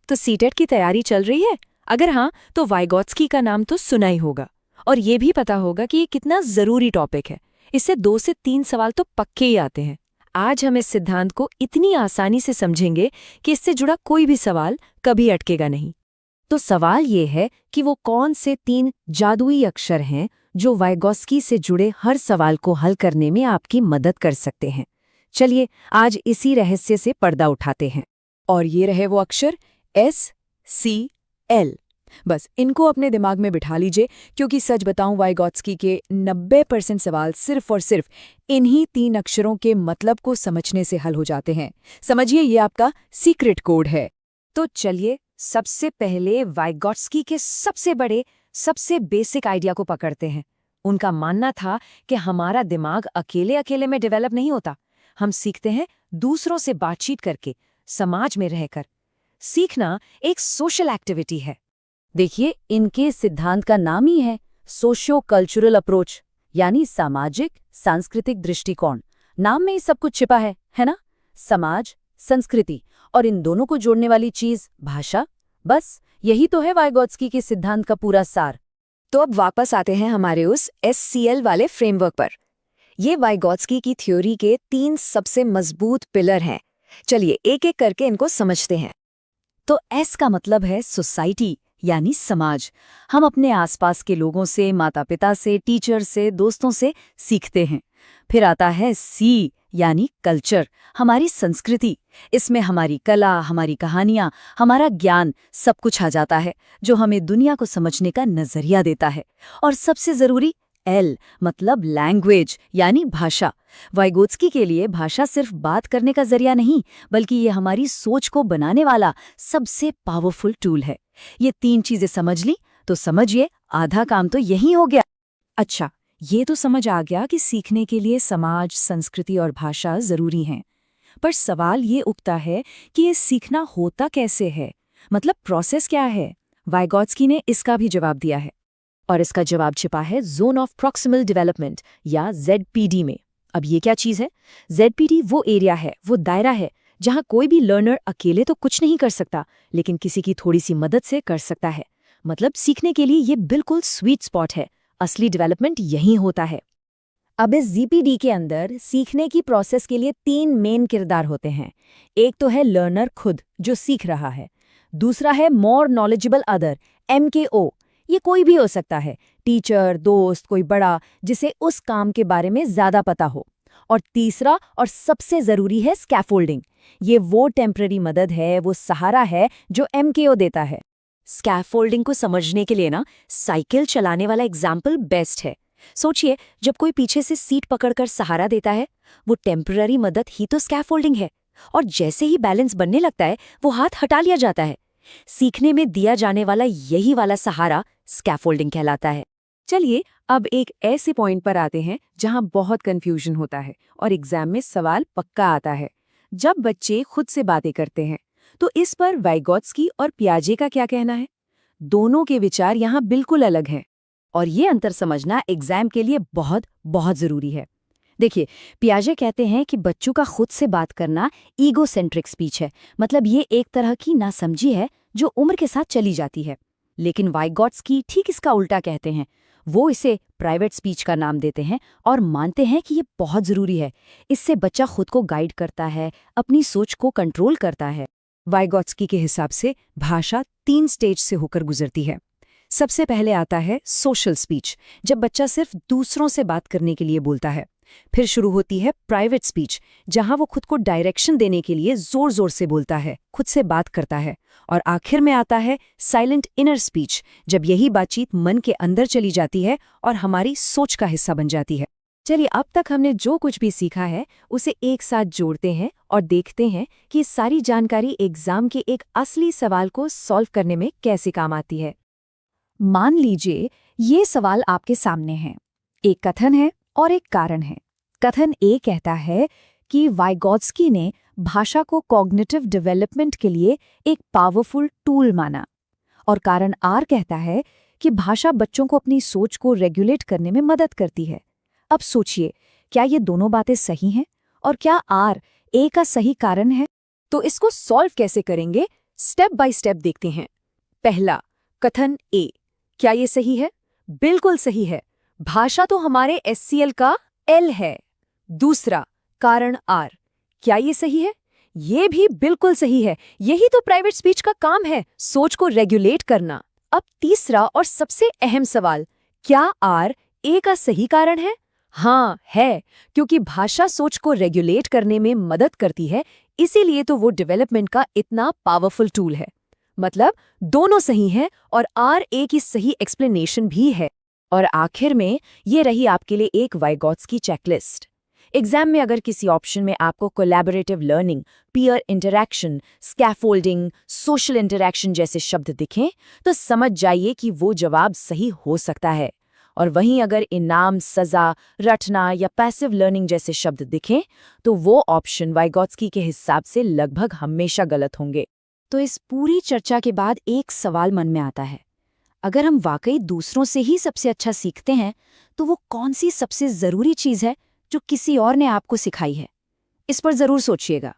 तो सीटेट की तैयारी चल रही है? अगर हाँ, तो वाइगॉट्स्की का नाम तो सुना ही होगा। और ये भी पता होगा कि ये कितना ज़रूरी टॉपिक है। इससे 2 से 3 सवाल तो पक्के ही आते हैं। आज हम इस सिद्धांत को इतनी आसानी से समझेंगे कि इससे जुड़ा कोई भी सवाल कभी अटकेगा नहीं। तो सवाल ये है कि वो कौन से 3 जादुई अक्षर हैं जो वाइगॉट्स्की से जुड़े हर सवाल को हल करने में आपकी मदद कर सकते हैं। चलिए आज इसी रहस्य से पर्दा उठाते हैं। और ये रहे वो अक्षर SCL। बस इनको अपने दिमाग में बिठा लीजिए, क्योंकि सच बताऊं वाइगॉट्स्की के 90% सवाल सिर्फ और सिर्फ इन्हीं 3 अक्षरों के मतलब को समझने से हल हो जाते हैं। समझिए, ये आपका सीक्रेट कोड है। तो चलिए सबसे पहले वाइगॉट्स्की के सबसे बड़े, सबसे बेसिक आइडिया को पकड़ते हैं। उनका मानना था कि हमारा दिमाग अकेले अकेले में डेवलप नहीं होता। हम सीखते हैं दूसरों से बातचीत करके, समाज में रहकर। सीखना एक सोशल एक्टिविटी है। देखिए, इनके सिद्धांत का नाम ही है सोशियो कल्चरल अप्रोच, यानी सामाजिक सांस्कृतिक दृष्टिकोण। नाम में ही सब कुछ छिपा है ना? समाज, संस्कृति और इन दोनों को जोड़ने वाली चीज भाषा। बस यही तो है वाइगॉट्स्की के सिद्धांत का पूरा सार। तो अब वापस आते हैं हमारे उस SCL वाले फ्रेमवर्क पर। ये वाइगॉट्स्की की थ्योरी के 3 सबसे मजबूत पिलर हैं। चलिए एक एक करके इनको समझते हैं। तो S का मतलब है सोसाइटी, यानी समाज। हम अपने आसपास के लोगों से, माता पिता से, टीचर से, दोस्तों से सीखते हैं। फिर आता है C यानी कल्चर, हमारी संस्कृति। इसमें हमारी कला, हमारी कहानियां, हमारा ज्ञान सब कुछ आ जाता है, जो हमें दुनिया को समझने का नजरिया देता है। और सबसे जरूरी L मतलब लैंग्वेज, यानी भाषा। वाइगॉट्स्की के लिए भाषा सिर्फ बात करने का जरिया नहीं, बल्कि ये हमारी सोच को बनाने वाला सबसे पावरफुल टूल है। ये 3 चीजें समझ ली तो समझिए आधा काम तो यही हो गया। अच्छा, ये तो समझ आ गया कि सीखने के लिए समाज, संस्कृति और भाषा जरूरी हैं। पर सवाल ये उठता है कि ये सीखना होता कैसे है? मतलब प्रोसेस क्या है? वाइगॉट्स्की ने इसका भी जवाब दिया है। और इसका जवाब छिपा है जोन ऑफ प्रॉक्सिमल डेवलपमेंट या ZPD में। अब ये क्या चीज़ है? ZPD वो एरिया है, वो दायरा है, जहाँ कोई भी लर्नर अकेले तो कुछ नहीं कर सकता, लेकिन किसी की थोड़ी सी मदद से कर सकता है। मतलब सीखने के लिए ये बिल्कुल स्वीट स्पॉट है। असली डेवलपमेंट यहीं होता है। अब इस ZPD के अंदर सीखने की प्रोसेस के लिए 3 मेन किरदार होते हैं। एक तो है लर्नर खुद, जो सीख रहा है। दूसरा है मोर नॉलेजेबल अदर, MKO। ये कोई भी हो सकता है, टीचर, दोस्त, कोई बड़ा जिसे उस काम के बारे में ज्यादा पता हो। और तीसरा और सबसे जरूरी है स्कैफोल्डिंग। ये वो टेम्पररी मदद है, वो सहारा है जो MKO देता है। स्कैफोल्डिंग को समझने के लिए ना, साइकिल चलाने वाला एग्जाम्पल बेस्ट है। सोचिए, जब कोई पीछे से सीट पकड़कर सहारा देता है, वो टेम्पररी मदद ही तो स्कैफोल्डिंग है। और जैसे ही बैलेंस बनने लगता है, वो हाथ हटा लिया जाता है। सीखने में दिया जाने वाला यही वाला सहारा स्कैफोल्डिंग कहलाता है। चलिए अब एक ऐसे पॉइंट पर आते हैं जहां बहुत कंफ्यूजन होता है और एग्जाम में सवाल पक्का आता है। जब बच्चे खुद से बातें करते हैं, तो इस पर वाइगॉट्स्की और पियाजे का क्या कहना है? दोनों के विचार यहाँ बिल्कुल अलग हैं। और ये अंतर समझना एग्जाम के लिए बहुत बहुत जरूरी है। देखिए, पियाजे कहते हैं कि बच्चों का खुद से बात करना ईगोसेंट्रिक स्पीच है। मतलब ये एक तरह की नासमझी है जो उम्र के साथ चली जाती है। लेकिन वाइगॉट्स्की ठीक इसका उल्टा कहते हैं। वो इसे प्राइवेट स्पीच का नाम देते हैं और मानते हैं कि ये बहुत जरूरी है। इससे बच्चा खुद को गाइड करता है, अपनी सोच को कंट्रोल करता है। वाइगॉट्स्की के हिसाब से भाषा 3 स्टेज से होकर गुजरती है। सबसे पहले आता है सोशल स्पीच, जब बच्चा सिर्फ दूसरों से बात करने के लिए बोलता है। फिर शुरू होती है प्राइवेट स्पीच, जहां वो खुद को डायरेक्शन देने के लिए जोर जोर से बोलता है, खुद से बात करता है। और आखिर में आता है साइलेंट इनर स्पीच, जब यही बातचीत मन के अंदर चली जाती है और हमारी सोच का हिस्सा बन जाती है। चलिए, अब तक हमने जो कुछ भी सीखा है उसे एक साथ जोड़ते हैं और देखते हैं कि सारी जानकारी एग्जाम के एक असली सवाल को सॉल्व करने में कैसे काम आती है। मान लीजिए ये सवाल आपके सामने है। एक कथन है और एक कारण है। कथन ए कहता है कि वाइगॉट्स्की ने भाषा को कॉग्निटिव डेवलपमेंट के लिए एक पावरफुल टूल माना। और कारण आर कहता है कि भाषा बच्चों को अपनी सोच को रेगुलेट करने में मदद करती है। अब सोचिए, क्या ये दोनों बातें सही हैं? और क्या आर ए का सही कारण है? तो इसको सॉल्व कैसे करेंगे? स्टेप बाय स्टेप देखते हैं। पहला, कथन ए। क्या ये सही है? बिल्कुल सही है। भाषा तो हमारे एससीएल का एल है। दूसरा, कारण आर। क्या ये सही है? ये भी बिल्कुल सही है। यही तो प्राइवेट स्पीच का काम है, सोच को रेगुलेट करना। अब तीसरा और सबसे अहम सवाल, क्या आर ए का सही कारण है? हाँ, है, क्योंकि भाषा सोच को रेगुलेट करने में मदद करती है, इसीलिए तो वो डेवलपमेंट का इतना पावरफुल टूल है। मतलब दोनों सही हैं और आर ए की सही एक्सप्लेनेशन भी है। और आखिर में ये रही आपके लिए एक वाइगॉट्स्की चेकलिस्ट। एग्जाम में अगर किसी ऑप्शन में आपको collaborative learning, peer interaction, scaffolding, social interaction जैसे शब्द दिखें, तो समझ जाइए कि वो जवाब सही हो सकता है। और वहीं अगर इनाम, सजा, रटना या पैसिव लर्निंग जैसे शब्द दिखें, तो वो ऑप्शन वाइगॉट्स्की के हिसाब से लगभग हमेशा गलत होंगे। तो इस पूरी चर्चा के बाद एक सवाल मन में आता है, अगर हम वाकई दूसरों से ही सबसे अच्छा सीखते हैं, तो वो कौन सी सबसे ज़रूरी चीज़ है जो किसी और ने आपको सिखाई है? इस पर ज़रूर सोचिएगा।